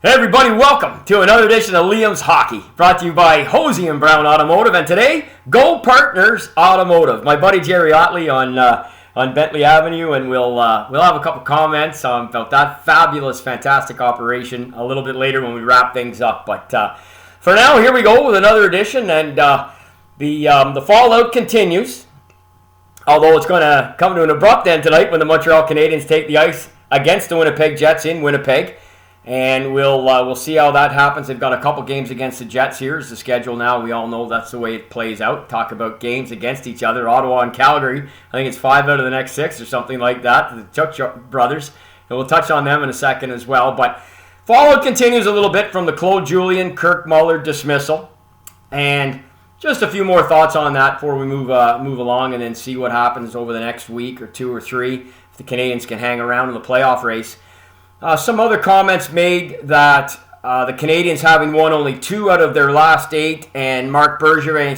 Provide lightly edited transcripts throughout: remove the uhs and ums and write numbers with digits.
Hey everybody, welcome to another edition of Liam's Hockey, brought to you by Hosie and Brown Automotive, and today, Go Partners Automotive. My buddy Jerry Otley on Bentley Avenue, and we'll have a couple comments about that fabulous, fantastic operation a little bit later when we wrap things up. But for now, here we go with another edition, and the fallout continues. Although it's going to come to an abrupt end tonight when the Montreal Canadiens take the ice against the Winnipeg Jets in Winnipeg. And we'll see how that happens. They've got a couple games against the Jets here. Is the schedule now. We all know that's the way it plays out. Talk about games against each other. Ottawa and Calgary. I think it's 5 out of the next 6 or something like that. The Tkachuk brothers. And we'll touch on them in a second as well. But fallout continues a little bit from the Claude Julien, Kirk Muller dismissal. And just a few more thoughts on that before we move along and then see what happens over the next week or 2 or 3 if the Canadiens can hang around in the playoff race. Some other comments made that the Canadiens having won only 2 out of their last 8, and Marc Bergevin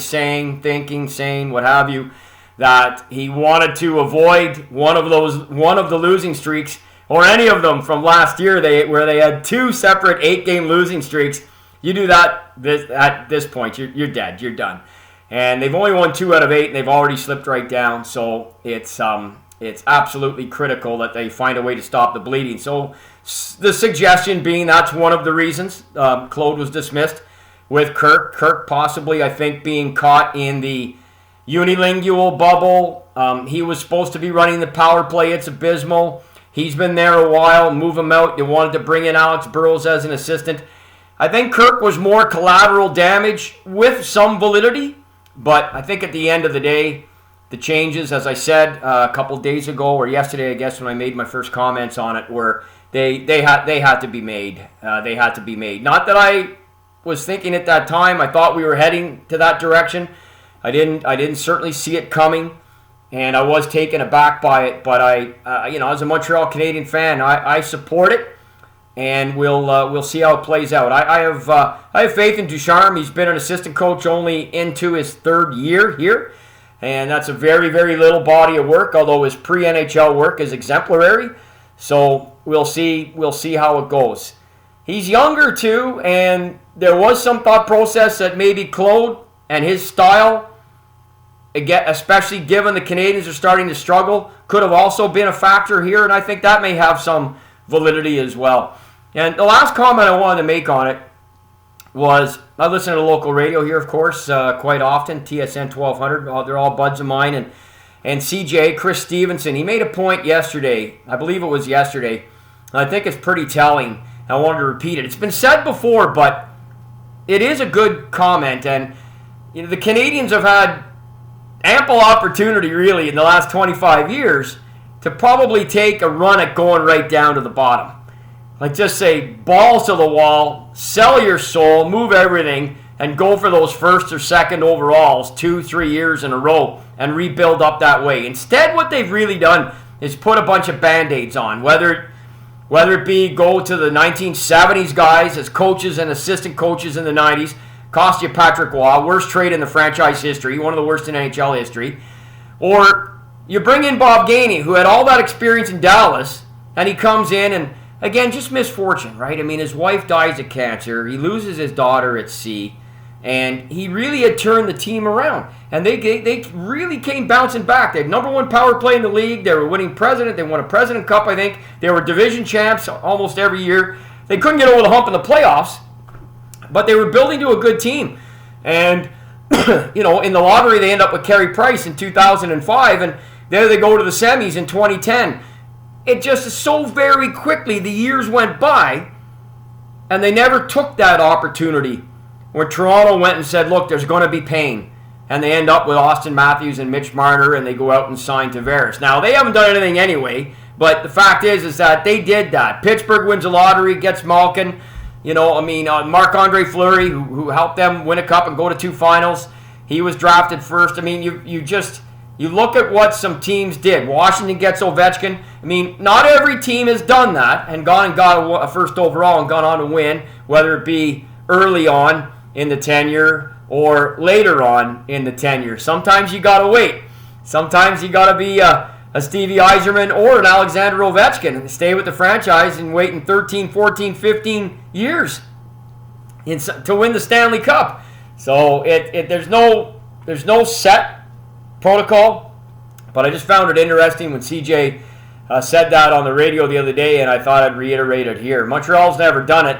saying, what have you, that he wanted to avoid one of the losing streaks, or any of them from last year, where they had 2 separate 8-game losing streaks. You do that at this point, you're dead, you're done. And they've only won 2 out of 8, and they've already slipped right down. So it's absolutely critical that they find a way to stop the bleeding. So the suggestion being that's one of the reasons Claude was dismissed with Kirk. Kirk possibly, I think, being caught in the unilingual bubble. He was supposed to be running the power play. It's abysmal. He's been there a while. Move him out. They wanted to bring in Alex Burrows as an assistant. I think Kirk was more collateral damage with some validity. But I think at the end of the day, the changes, as I said a couple days ago, or yesterday, I guess, when I made my first comments on it, were they had to be made. They had to be made. Not that I was thinking at that time. I thought we were heading to that direction. I didn't certainly see it coming, and I was taken aback by it. But as a Montreal Canadian fan, I support it, and we'll see how it plays out. I have faith in Ducharme. He's been an assistant coach only into his 3rd year here. And that's a very, very little body of work, although his pre-NHL work is exemplary. So we'll see how it goes. He's younger too, and there was some thought process that maybe Claude and his style, especially given the Canadiens are starting to struggle, could have also been a factor here, and I think that may have some validity as well. And the last comment I wanted to make on it was, I listen to local radio here, of course, quite often, TSN 1200. They're all buds of mine. And CJ, Chris Stevenson, he made a point yesterday. I believe it was yesterday. I think it's pretty telling. I wanted to repeat it. It's been said before, but it is a good comment. And the Canadiens have had ample opportunity, really, in the last 25 years to probably take a run at going right down to the bottom. Like, just say, balls to the wall, sell your soul, move everything, and go for those 1st or 2nd overalls 2-3 years in a row and rebuild up that way. Instead, what they've really done is put a bunch of Band-Aids on, whether it be go to the 1970s guys as coaches and assistant coaches in the 90s, cost you Patrick Waugh, worst trade in the franchise history, one of the worst in NHL history, or you bring in Bob Gainey, who had all that experience in Dallas, and he comes in and, again, just misfortune, right? I mean, his wife dies of cancer. He loses his daughter at sea. And he really had turned the team around. And they really came bouncing back. They had #1 power play in the league. They were winning President. They won a President Cup, I think. They were division champs almost every year. They couldn't get over the hump in the playoffs. But they were building to a good team. And, in the lottery, they end up with Carey Price in 2005. And there they go to the semis in 2010. It just so very quickly, the years went by, and they never took that opportunity when Toronto went and said, look, there's going to be pain. And they end up with Austin Matthews and Mitch Marner, and they go out and sign Tavares. Now, they haven't done anything anyway, but the fact is that they did that. Pittsburgh wins the lottery, gets Malkin. Marc-Andre Fleury, who helped them win a cup and go to 2 finals. He was drafted first. I mean, you look at what some teams did. Washington gets Ovechkin. I mean, not every team has done that and gone and got a 1st overall and gone on to win, whether it be early on in the tenure or later on in the tenure. Sometimes you got to wait. Sometimes you got to be a Stevie Yzerman or an Alexander Ovechkin and stay with the franchise and waiting 13, 14, 15 years to win the Stanley Cup. So there's no set protocol, but I just found it interesting when CJ said that on the radio the other day, and I thought I'd reiterate it here. Montreal's never done it.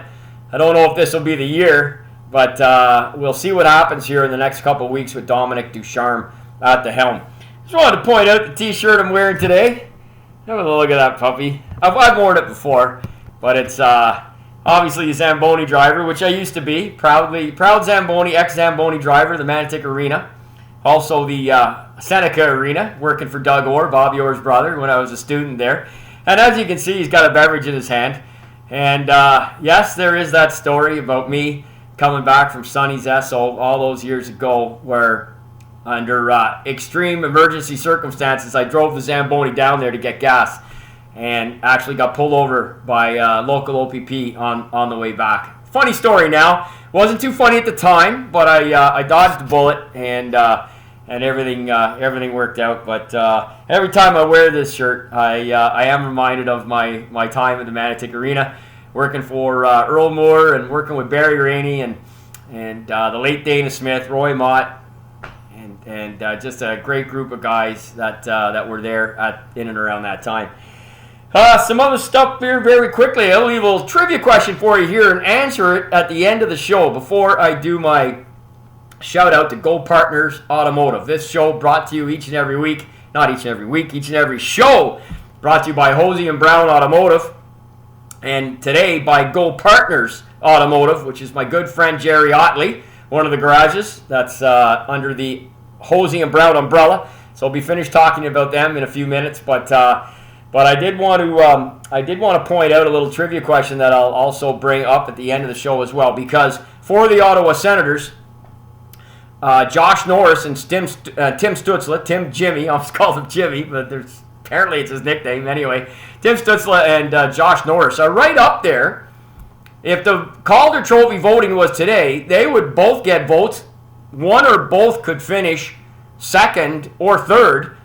I don't know if this will be the year, but we'll see what happens here in the next couple of weeks with Dominique Ducharme at the helm. Just wanted to point out the t-shirt I'm wearing today. Have a look at that puppy. I've worn it before, but it's obviously a Zamboni driver, which I used to be. Proud Zamboni, ex-Zamboni driver, the Manitic Arena. Also the Seneca Arena, working for Doug Orr, Bobby Orr's brother, when I was a student there. And as you can see, he's got a beverage in his hand. And yes, there is that story about me coming back from Sonny's Esso all those years ago, where under extreme emergency circumstances, I drove the Zamboni down there to get gas and actually got pulled over by local OPP on the way back. Funny story now. Wasn't too funny at the time, but I dodged the bullet and everything worked out. But every time I wear this shirt, I am reminded of my time at the Manitic Arena, working for Earl Moore and working with Barry Rainey and the late Dana Smith, Roy Mott, and just a great group of guys that were there in and around that time. Some other stuff here very quickly. I'll leave a little trivia question for you here and answer it at the end of the show before I do my shout out to Go Partners Automotive. This show brought to you each and every week, not each and every week, each and every show brought to you by Hosie and Brown Automotive, and today by Go Partners Automotive, which is my good friend Jerry Otley, one of the garages that's under the Hosie and Brown umbrella. So I'll be finished talking about them in a few minutes, but I did want to point out a little trivia question that I'll also bring up at the end of the show as well, because for the Ottawa Senators, Josh Norris and Tim Stützle, Tim Jimmy, I'll just call him Jimmy, but apparently it's his nickname anyway. Tim Stützle and Josh Norris are right up there. If the Calder Trophy voting was today, they would both get votes. One or both could finish second or third.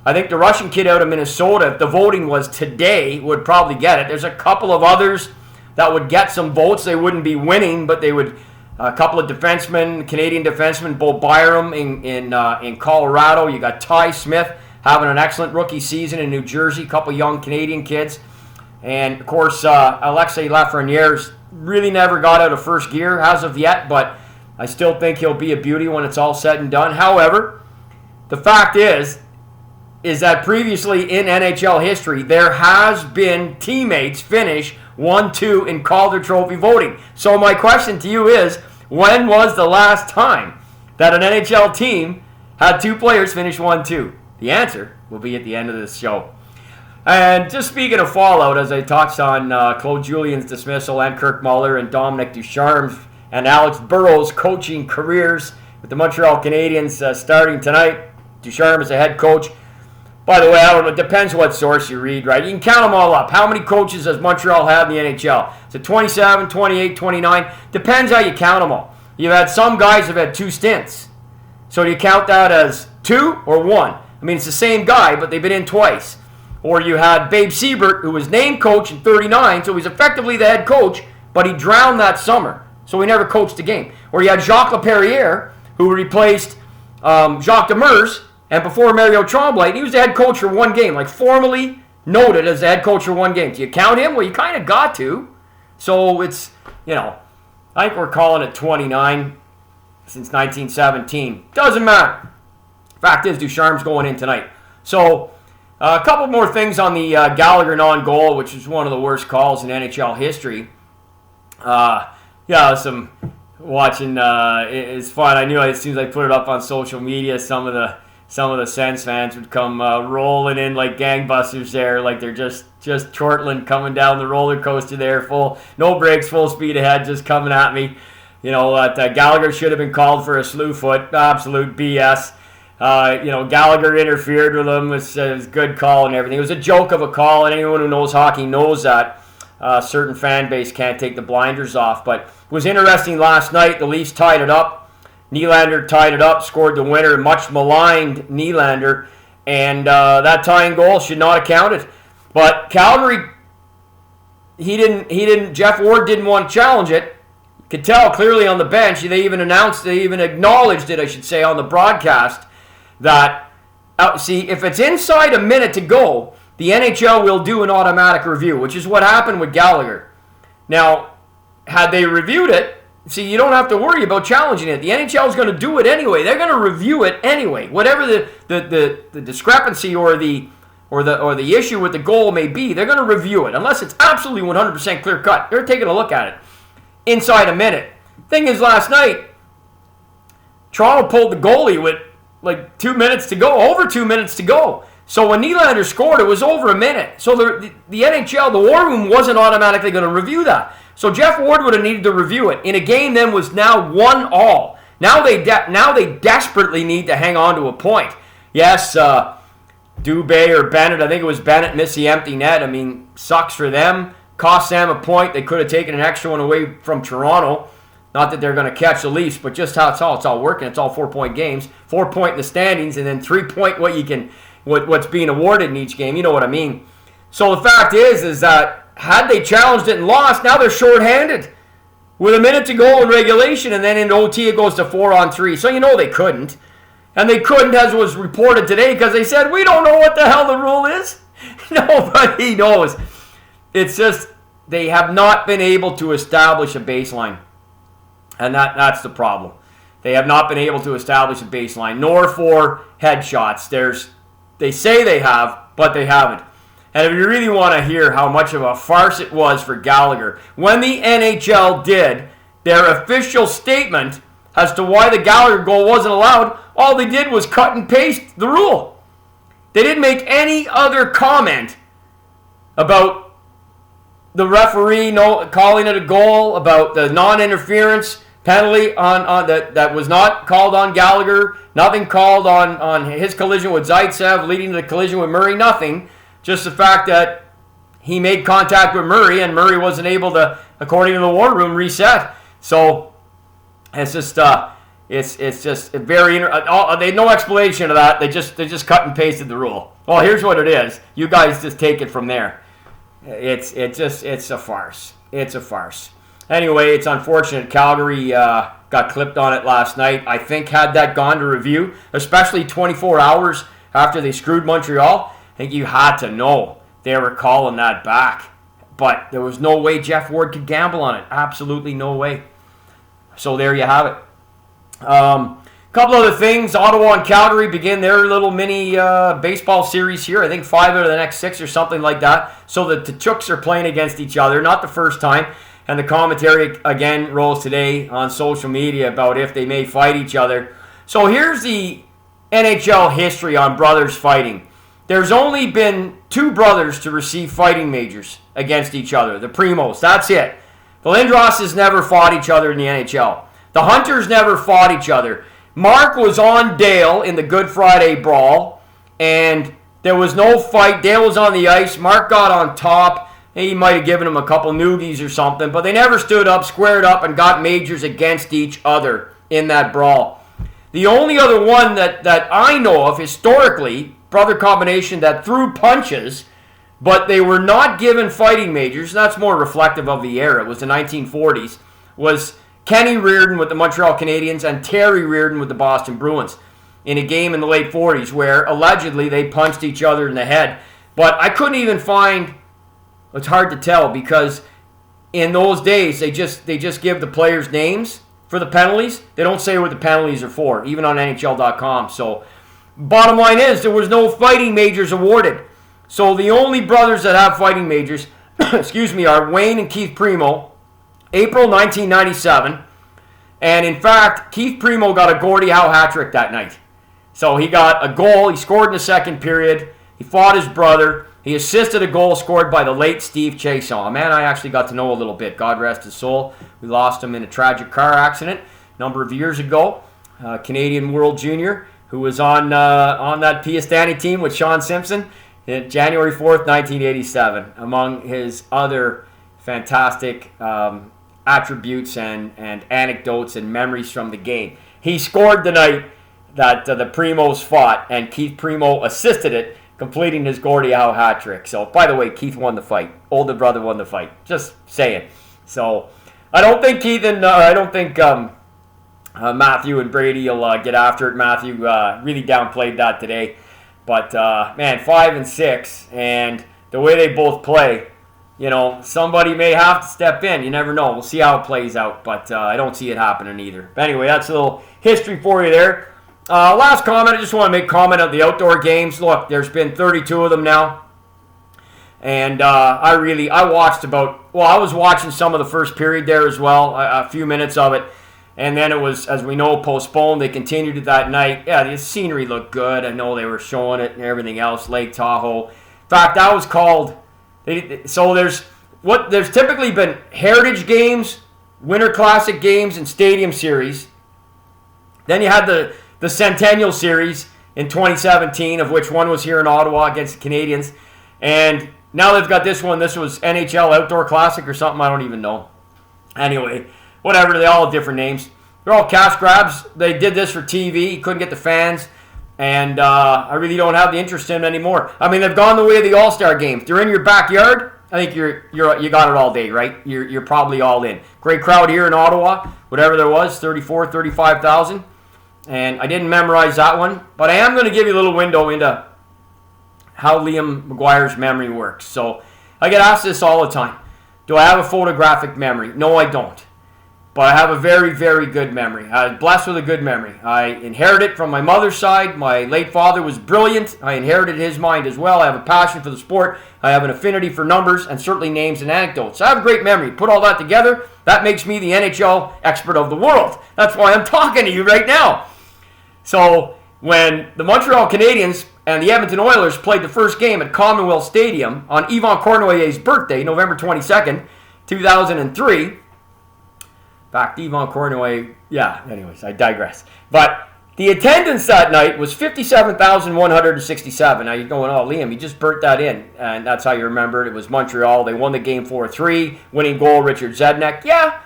I think the Russian kid out of Minnesota, if the voting was today, would probably get it. There's a couple of others that would get some votes. They wouldn't be winning, but they would. A couple of defensemen, Canadian defensemen, Bo Byram in Colorado. You got Ty Smith having an excellent rookie season in New Jersey. A couple young Canadian kids. And, of course, Alexei Lafreniere's really never got out of first gear as of yet, but I still think he'll be a beauty when it's all said and done. However, the fact is that previously in NHL history, there has been teammates finish 1-2 in Calder Trophy voting. So my question to you is, when was the last time that an NHL team had two players finish 1-2? The answer will be at the end of this show. And just speaking of fallout, as I touched on Claude Julien's dismissal and Kirk Muller and Dominique Ducharme and Alex Burrows' coaching careers with the Montreal Canadiens starting tonight. Ducharme is a head coach. By the way, I don't know, it depends what source you read, right? You can count them all up. How many coaches does Montreal have in the NHL? Is it 27, 28, 29? Depends how you count them all. You've had some guys have had two stints. So do you count that as two or one? I mean, it's the same guy, but they've been in twice. Or you had Babe Siebert, who was named coach in 39, so he's effectively the head coach, but he drowned that summer, so he never coached a game. Or you had Jacques Laperriere, who replaced Jacques Demers, and before Mario Tremblay, he was the head coach for one game, like formally noted as the head coach for one game. Do you count him? Well, you kind of got to. So it's, I think we're calling it 29 since 1917. Doesn't matter. Fact is, Ducharme's going in tonight. So a couple more things on the Gallagher non-goal, which is one of the worst calls in NHL history. Some watching. It's fun. I knew as soon as I put it up on social media, some of the Sens fans would come rolling in like gangbusters there, like they're just chortling coming down the roller coaster there, no brakes, full speed ahead, just coming at me. That Gallagher should have been called for a slew foot. Absolute BS. Gallagher interfered with him. It was a good call and everything. It was a joke of a call, and anyone who knows hockey knows that a certain fan base can't take the blinders off. But it was interesting last night. The Leafs tied it up. Nylander tied it up, scored the winner. Much maligned Nylander And that tying goal should not have counted. But Calgary, Jeff Ward didn't want to challenge it. You could tell clearly on the bench. They even acknowledged it, I should say, on the broadcast, that, if it's inside a minute to go, the NHL will do an automatic review, which is what happened with Gallagher. Now, had they reviewed it, you don't have to worry about challenging it. The NHL is going to do it anyway. They're going to review it anyway. Whatever the discrepancy or the issue with the goal may be, they're going to review it. Unless it's absolutely 100% clear cut, they're taking a look at it inside a minute. Thing is, last night, Toronto pulled the goalie with like 2 minutes to go, over 2 minutes to go. So when Nylander scored, it was over a minute. So the NHL, the War Room, wasn't automatically going to review that. So Jeff Ward would have needed to review it in a game then was now 1-1. Now they desperately need to hang on to a point. Yes, Dubé or Bennett, I think it was Bennett, missed the empty net. I mean, sucks for them. Cost them a point. They could have taken an extra one away from Toronto. Not that they're going to catch the Leafs, but just how it's all working. It's all 4-point games. 4-point in the standings, and then 3-point what's being awarded in each game. You know what I mean. So the fact is that had they challenged it and lost, now they're shorthanded with a minute to go in regulation, and then in OT it goes to 4-on-3. So you know they couldn't. And they couldn't, as was reported today, because they said, we don't know what the hell the rule is. Nobody knows. It's just they have not been able to establish a baseline. And that's the problem. They have not been able to establish a baseline, nor for headshots. They say they have, but they haven't. And if you really want to hear how much of a farce it was for Gallagher, when the NHL did their official statement as to why the Gallagher goal wasn't allowed, all they did was cut and paste the rule. They didn't make any other comment about the referee calling it a goal, about the non-interference penalty on that was not called on Gallagher, nothing called on his collision with Zaitsev leading to the collision with Murray, nothing. Just the fact that he made contact with Murray and Murray wasn't able to, according to the War Room, reset. So it's just it's just very they had no explanation of that. They just cut and pasted the rule. Well, here's what it is. You guys just take it from there. It's a farce. It's a farce. Anyway, it's unfortunate. Calgary got clipped on it last night. I think had that gone to review, especially 24 hours after they screwed Montreal, I think you had to know they were calling that back. But there was no way Jeff Ward could gamble on it. Absolutely no way. So there you have it. Couple other things. Ottawa and Calgary begin their little mini baseball series here. I think 5 out of the next 6 or something like that. So the Tkachuks are playing against each other. Not the first time. And the commentary again rolls today on social media about if they may fight each other. So here's the NHL history on brothers fighting. There's only been 2 brothers to receive fighting majors against each other. The Primos. That's it. The Lindroses never fought each other in the NHL. The Hunters never fought each other. Mark was on Dale in the Good Friday Brawl, and there was no fight. Dale was on the ice. Mark got on top. He might have given him a couple noogies or something, but they never stood up, squared up, and got majors against each other in that brawl. The only other one that I know of historically, brother combination that threw punches, but they were not given fighting majors, that's more reflective of the era, it was the 1940s, was Kenny Reardon with the Montreal Canadiens and Terry Reardon with the Boston Bruins in a game in the late 40s where allegedly they punched each other in the head. But I couldn't even find, it's hard to tell because in those days they just give the players names for the penalties. They don't say what the penalties are for, even on NHL.com. So bottom line is there was no fighting majors awarded. So the only brothers that have fighting majors, are Wayne and Keith Primo, April 1997. And in fact, Keith Primo got a Gordie Howe hat trick that night. So he got a goal. He scored in the second period. He fought his brother. He assisted a goal scored by the late Steve Chiasson, a man I actually got to know a little bit. God rest his soul. We lost him in a tragic car accident a number of years ago. Canadian World Junior, who was on that Piastani team with Sean Simpson. January 4th, 1987, among his other fantastic attributes and anecdotes and memories from the game. He scored the night that the Primos fought, and Keith Primo assisted it, completing his Gordie Howe hat trick. So, by the way, Keith won the fight. Older brother won the fight. Just saying. So, I don't think Keith and Matthew and Brady will get after it. Matthew really downplayed that today. But, man, 5 and 6, and the way they both play, somebody may have to step in. You never know. We'll see how it plays out, but I don't see it happening either. But anyway, that's a little history for you there. Last comment, I just want to make comment on the outdoor games. Look, there's been 32 of them now. And I was watching some of the first period there as well, a few minutes of it. And then it was, as we know, postponed. They continued it that night. Yeah, the scenery looked good. I know they were showing it and everything else, Lake Tahoe. In fact, that was called... So there's typically been Heritage Games, Winter Classic Games, and Stadium Series. Then you had the Centennial Series in 2017, of which one was here in Ottawa against the Canadiens. And now they've got this one. This was NHL Outdoor Classic or something. I don't even know. Anyway, whatever. They all have different names. They're all cash grabs. They did this for TV. You couldn't get the fans. And I really don't have the interest in them anymore. I mean, they've gone the way of the All-Star Games. They're in your backyard. I think you got it all day, right? You're probably all in. Great crowd here in Ottawa. Whatever there was, 35,000. And I didn't memorize that one, but I am going to give you a little window into how Liam McGuire's memory works. So I get asked this all the time. Do I have a photographic memory? No, I don't. But I have a very, very good memory. I'm blessed with a good memory. I inherited it from my mother's side. My late father was brilliant. I inherited his mind as well. I have a passion for the sport. I have an affinity for numbers and certainly names and anecdotes. So I have a great memory. Put all that together, that makes me the NHL expert of the world. That's why I'm talking to you right now. So when the Montreal Canadiens and the Edmonton Oilers played the first game at Commonwealth Stadium on Yvan Cournoyer's birthday, November 22nd, 2003. In fact, Yvan Cournoyer, anyways, I digress. But the attendance that night was 57,167. Now you're going, oh, Liam, you just burnt that in. And that's how you remember it. It was Montreal. They won the game 4-3. Winning goal, Richard Zednek. Yeah,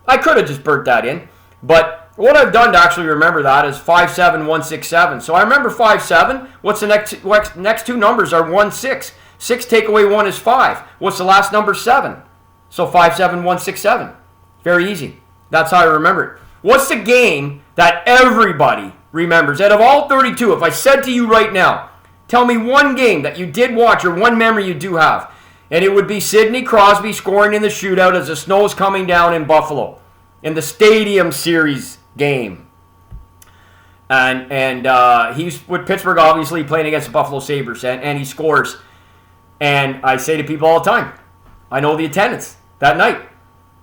I could have just burnt that in. But what I've done to actually remember that is 57167. So I remember 57. What's the next two numbers are 16. 6 take away 1 is 5. What's the last number? 7. So 57167. Very easy. That's how I remember it. What's the game that everybody remembers? Out of all 32, if I said to you right now, tell me one game that you did watch or one memory you do have, and it would be Sidney Crosby scoring in the shootout as the snow's coming down in Buffalo in the Stadium Series game. And he's with Pittsburgh, obviously, playing against the Buffalo Sabres, and he scores. And I say to people all the time, I know the attendance that night.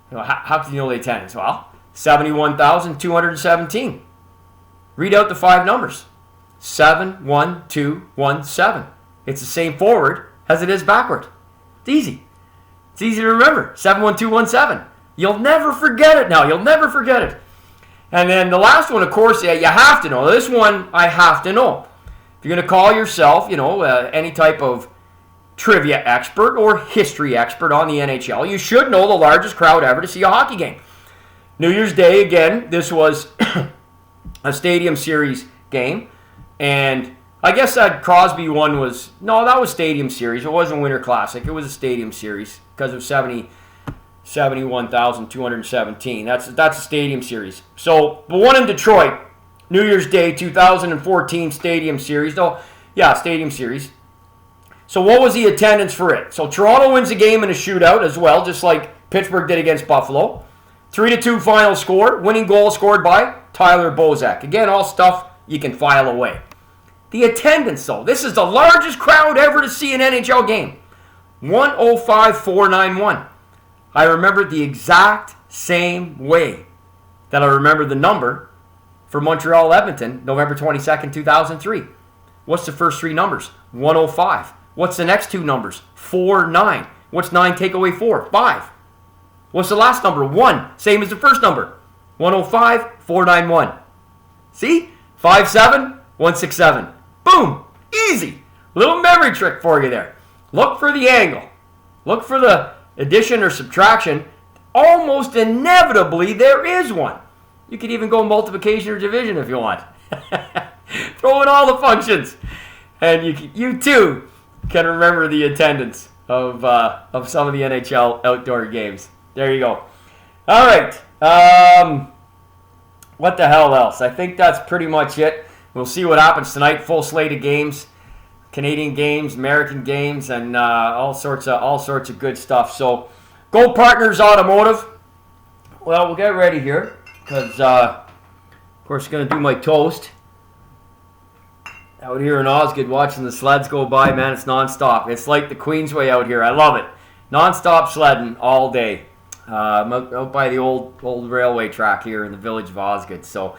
How can you know the attendance? Well, 71,217. Read out the 5 numbers. 71217. It's the same forward as it is backward. It's easy. It's easy to remember. 71217. You'll never forget it now. You'll never forget it. And then the last one, of course, you have to know. This one, I have to know. If you're going to call yourself, any type of trivia expert or history expert on the NHL, you should know the largest crowd ever to see a hockey game. New Year's Day, again, this was a Stadium Series game. And I guess that Crosby one that was Stadium Series. It wasn't Winter Classic. It was a Stadium Series because of 71,217. That's a Stadium Series. So the one in Detroit, New Year's Day 2014 Stadium Series. Stadium Series. So what was the attendance for it? So Toronto wins the game in a shootout as well, just like Pittsburgh did against Buffalo. 3-2 final score. Winning goal scored by Tyler Bozak. Again, all stuff you can file away. The attendance, though. This is the largest crowd ever to see an NHL game. 105,491. I remember the exact same way that I remember the number for Montreal Edmonton, November 22nd, 2003. What's the first 3 numbers? 105. What's the next 2 numbers? 49. What's 9 take away 4? 5. What's the last number? 1. Same as the first number. 105,491. See? 57167. Boom. Easy. Little memory trick for you there. Look for the angle. Look for the addition or subtraction. Almost inevitably, there is one. You could even go multiplication or division if you want. Throw in all the functions. And you too can remember the attendance of some of the NHL outdoor games. There you go. All right. What the hell else? I think that's pretty much it. We'll see what happens tonight. Full slate of games, Canadian games, American games, and all sorts of good stuff. So, Go Partners Automotive. Well, we'll get ready here because, of course, going to do my toast. Out here in Osgood, watching the sleds go by, man, it's nonstop. It's like the Queensway out here. I love it. Nonstop sledding all day. Out by the old railway track here in the village of Osgood. So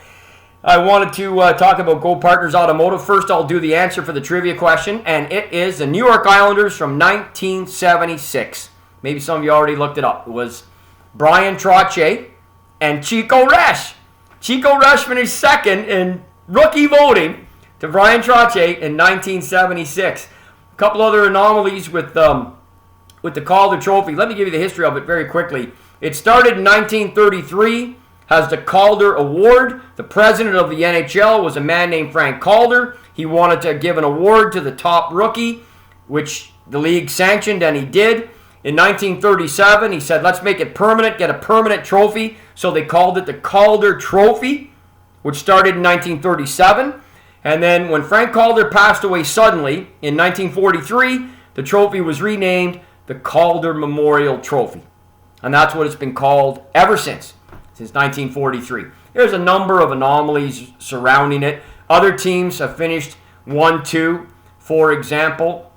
I wanted to talk about Go Partners Automotive. First, I'll do the answer for the trivia question, and it is the New York Islanders from 1976. Maybe some of you already looked it up. It was Bryan Trottier and Chico Resch. Chico Resch finished second in rookie voting to Bryan Trottier in 1976. A couple other anomalies with the Calder Trophy. Let me give you the history of it very quickly. It started in 1933 as the Calder Award. The president of the NHL was a man named Frank Calder. He wanted to give an award to the top rookie, which the league sanctioned, and he did. In 1937, he said, let's make it permanent, get a permanent trophy. So they called it the Calder Trophy, which started in 1937. And then when Frank Calder passed away suddenly in 1943, the trophy was renamed the Calder Memorial Trophy. And that's what it's been called ever since 1943. There's a number of anomalies surrounding it. Other teams have finished 1-2. For example,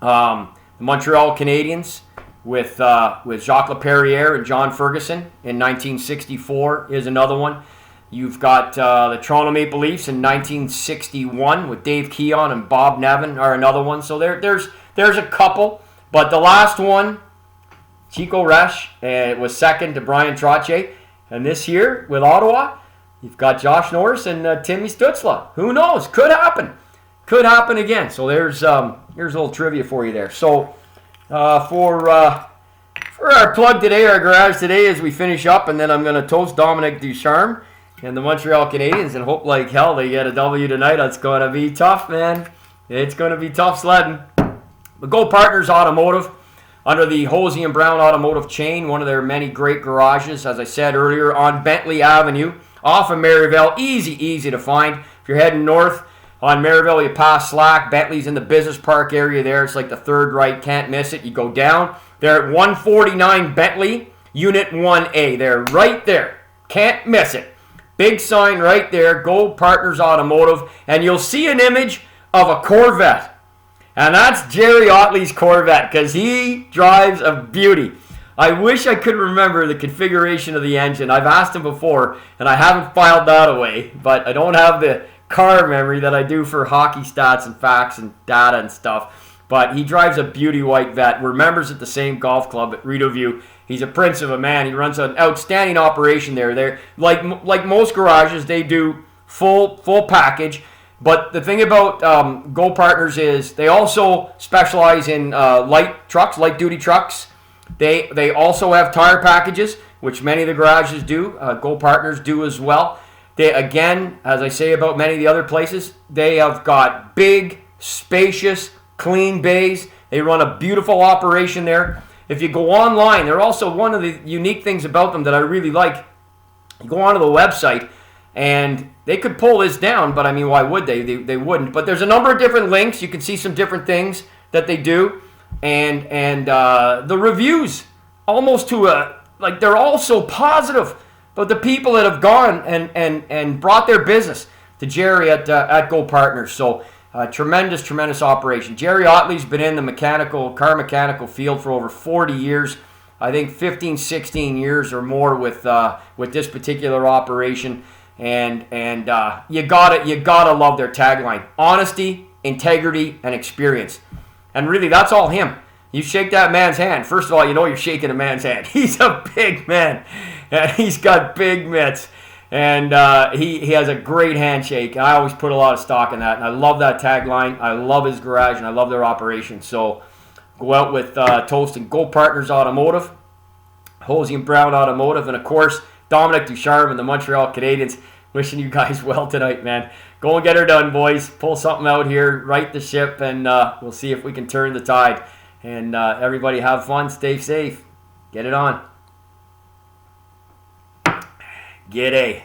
the Montreal Canadiens with Jacques Laperriere and John Ferguson in 1964 is another one. You've got the Toronto Maple Leafs in 1961 with Dave Keon and Bob Nevin are another one. So there's a couple. But the last one, Chico Resch, was second to Bryan Trottier. And this year with Ottawa, you've got Josh Norris and Timmy Stützle. Who knows? Could happen. Could happen again. So here's a little trivia for you there. So for our plug today, our garage today, as we finish up, and then I'm going to toast Dominique Ducharme and the Montreal Canadiens and hope like hell they get a W tonight. It's going to be tough, man. It's going to be tough sledding. The Go Partners Automotive, under the Hosie and Brown Automotive chain, one of their many great garages, as I said earlier, on Bentley Avenue, off of Maryville. Easy to find. If you're heading north on Maryville, you pass Slack. Bentley's in the business park area there. It's like the third right. Can't miss it. You go down. They're at 149 Bentley, Unit 1A. They're right there. Can't miss it. Big sign right there, Go Partners Automotive. And you'll see an image of a Corvette. And that's Jerry Otley's Corvette, because he drives a beauty. I wish I could remember the configuration of the engine. I've asked him before, and I haven't filed that away. But I don't have the car memory that I do for hockey stats and facts and data and stuff. But he drives a beauty white vet. We're members at the same golf club at Rideau. He's a prince of a man. He runs an outstanding operation there. They're like most garages, they do full package. But the thing about Go Partners is they also specialize in light trucks, light duty trucks. They also have tire packages, which many of the garages do. Go Partners do as well. They, again, as I say about many of the other places, they have got big, spacious, clean bays. They run a beautiful operation there. If you go online, they're also one of the unique things about them that I really like. You go onto the website, and they could pull this down, but I mean, why would they? They wouldn't. But there's a number of different links. You can see some different things that they do, and the reviews almost they're all so positive. But the people that have gone and brought their business to Jerry at Go Partners. So tremendous operation. Jerry Otley's been in the car mechanical field for over 40 years. I think 15, 16 years or more with this particular operation. And you gotta love their tagline: honesty, integrity, and experience. And really, that's all him. You shake that man's hand. First of all, you know you're shaking a man's hand. He's a big man, and he's got big mitts, and he has a great handshake. I always put a lot of stock in that, and I love that tagline. I love his garage, and I love their operation. So go out with toast and Go Partners Automotive, Hosie and Brown Automotive, and of course Dominique Ducharme and the Montreal Canadiens. wishing you guys well tonight, man. Go and get her done, boys. Pull something out here, right the ship, and we'll see if we can turn the tide. And everybody have fun, stay safe. Get it on. G'day.